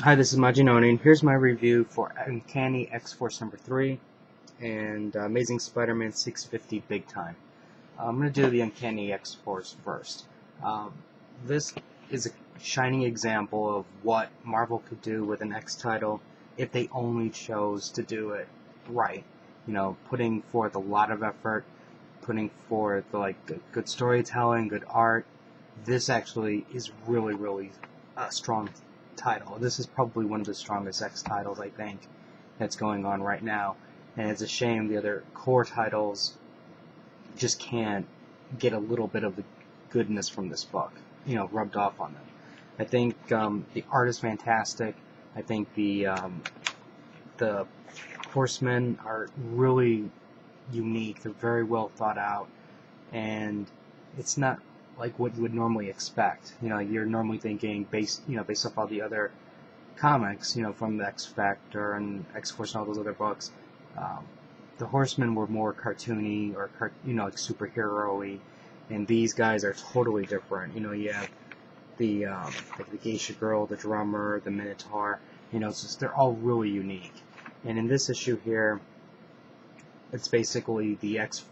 Hi, this is Majinoni, and here's my review for Uncanny X-Force number 3 and Amazing Spider-Man 650 Big Time. I'm going to do the Uncanny X-Force first. This is a shining example of what Marvel could do with an X title if they only chose to do it right. You know, putting forth a lot of effort, putting forth good storytelling, good art. This actually is really a strong title. This is probably one of the strongest X titles, I think, that's going on right now. And it's a shame the other core titles just can't get a little bit of the goodness from this book, rubbed off on them. I think the art is fantastic. I think the horsemen are really unique. They're very well thought out, and it's not like what you would normally expect. You're normally thinking based off all the other comics, from the X Factor and X Force and all those other books. The Horsemen were more cartoony or like superhero-y, and these guys are totally different. You have the geisha girl, the drummer, the Minotaur. It's just, they're all really unique. And in this issue here, it's basically the X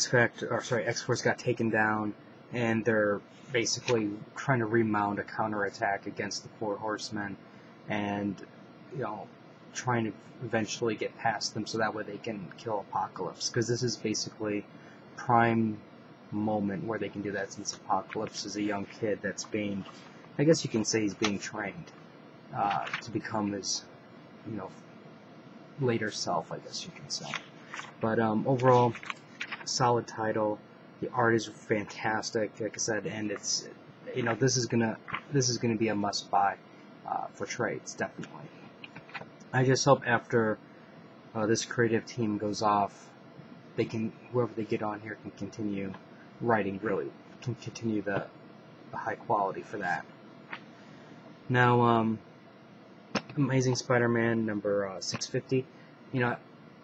Force got taken down, and they're basically trying to remount a counterattack against the Four Horsemen, and trying to eventually get past them so that way they can kill Apocalypse. Because this is basically prime moment where they can do that, since Apocalypse is a young kid that's being, I guess you can say, he's being trained to become his, later self, I guess you can say. But overall, solid title. The art is fantastic, like I said, and it's this is gonna be a must buy for trades, definitely. I just hope after this creative team goes off, whoever they get on here can continue writing, can continue the high quality for that. Now, Amazing Spider-Man number 650.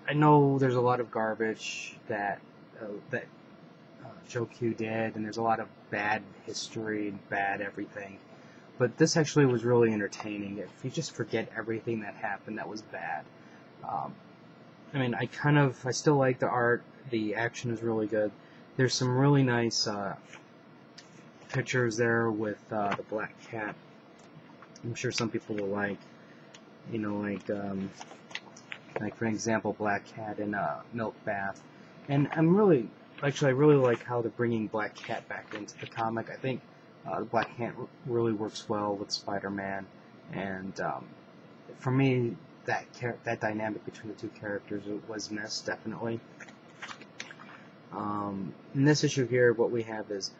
I know there's a lot of garbage that Joe Q did, and there's a lot of bad history and bad everything. But this actually was really entertaining. If you just forget everything that happened that was bad. I still like the art. The action is really good. There's some really nice pictures there with the Black Cat. I'm sure some people will like. Like for example, Black Cat in a milk bath. And I really like how they're bringing Black Cat back into the comic. I think the Black Cat really works well with Spider-Man, and for me, that dynamic between the two characters was missed, definitely. In this issue here, what we have is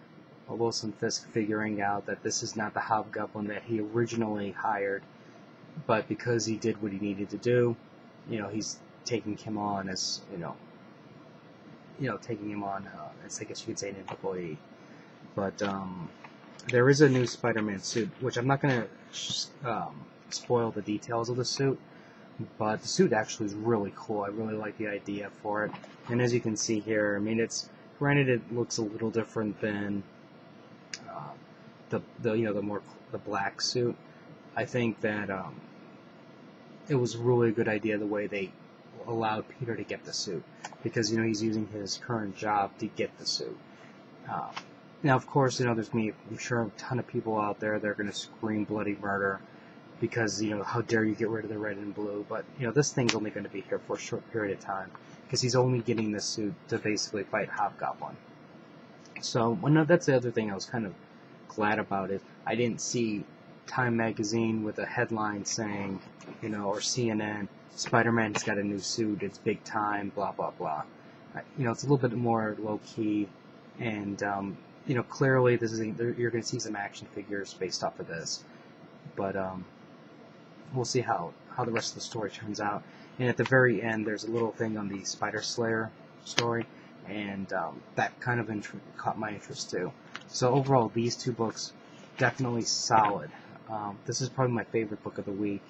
Wilson Fisk figuring out that this is not the Hobgoblin that he originally hired, but because he did what he needed to do, he's taking him on as, taking him on as, I guess you could say, an employee. But there is a new Spider-Man suit, which I'm not going to spoil the details of the suit, but the suit actually is really cool. I really like the idea for it. And as you can see here, granted it looks a little different than the black suit. I think that it was really a good idea the way they allowed Peter to get the suit, because he's using his current job to get the suit. Now, of course, there's I'm sure a ton of people out there that are going to scream bloody murder because how dare you get rid of the red and blue? But this thing's only going to be here for a short period of time, because he's only getting this suit to basically fight Hobgoblin. So that's the other thing I was kind of glad about it. I didn't see Time magazine with a headline saying, or CNN, Spider-Man's got a new suit, it's big time, blah blah blah. It's a little bit more low key, and clearly you're going to see some action figures based off of this, but we'll see how the rest of the story turns out. And at the very end, there's a little thing on the Spider Slayer story, and that kind of caught my interest too. So overall, these two books definitely solid. This is probably my favorite book of the week,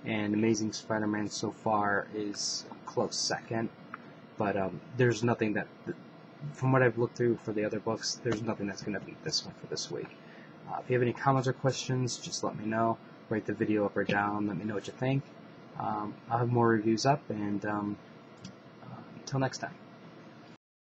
and Amazing Spider-Man so far is a close second. But there's nothing that, from what I've looked through for the other books, there's nothing that's going to beat this one for this week. If you have any comments or questions, just let me know. rate the video up or down. Let me know what you think. I'll have more reviews up, and until next time.